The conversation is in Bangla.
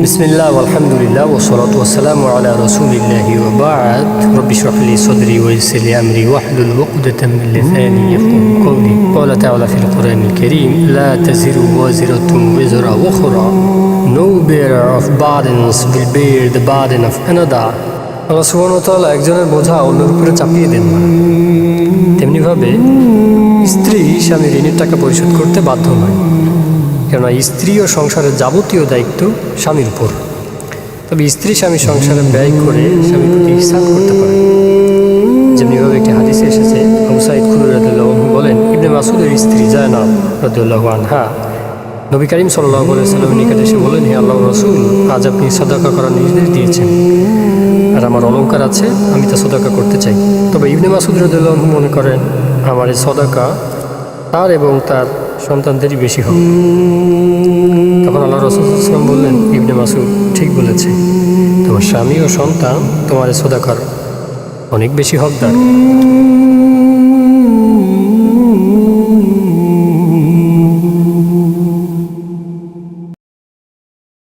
বিসমিল্লাহ আলহামদুলিল্লাহ ওয়াসসালাতু ওয়াসসালামু আলা রাসূলিল্লাহি ওয়া বা'দ রব্বি ইশরাহ লি সাদরি ওয়া ইয়াসসির লি আমরি ওয়াহলুল উকদাতাম মিন লিসানি ইয়াফকাহু কওলি ক্বালা তাআলা ফিল কুরআনিল কারীম লা তাজিরু ওয়াজিরাতুন ওয়িজরা Ukhra No bearer of burdens will bear the burden of another. আল্লাহ সুবহানাহু ওয়া তাআলা একজনের বোঝা অন্যের উপরে চাপিয়ে দেন না। তেমনিভাবে স্ত্রী স্বামীর ঋণের টাকা পরিশোধ করতে বাধ্য নয়, কেননা স্ত্রী ও সংসারের যাবতীয় দায়িত্ব স্বামীর উপর। তবে স্ত্রী স্বামী সংসারে ব্যয় করে স্বামীর প্রতি ইহসান করতে পারে। যেমনিভাবে একটি হাদিসে এসেছে, আবু সাঈদ খুদরী রাদিয়াল্লাহু আনহু বলেন, ইবনে মাসউদের স্ত্রী জায়নাব রাদিয়াল্লাহু আনহা নবী করিম সাল্লাল্লাহু আলাইহি ওয়াসাল্লামের নিকটে এসে বলেন, হে আল্লাহর রাসূল, আজ আপনি সাদাকা করার নির্দেশ দিয়েছেন, আর আমার অলংকার আছে, আমি তা সাদাকা করতে চাই। তবে ইবনে মাসউদ রাদিয়াল্লাহু আনহু মনে করেন, আমার এই সাদাকা তার এবং তার সন্তানদেরই বেশি হবে। তখন আল্লাহ রাসূল সাল্লাল্লাহু আলাইহি ওয়াসাল্লাম বললেন, ইবনে মাসউদ ঠিক বলেছে, তোমার স্বামী ও সন্তান তোমার এই সাদাকার অনেক বেশি হকদার।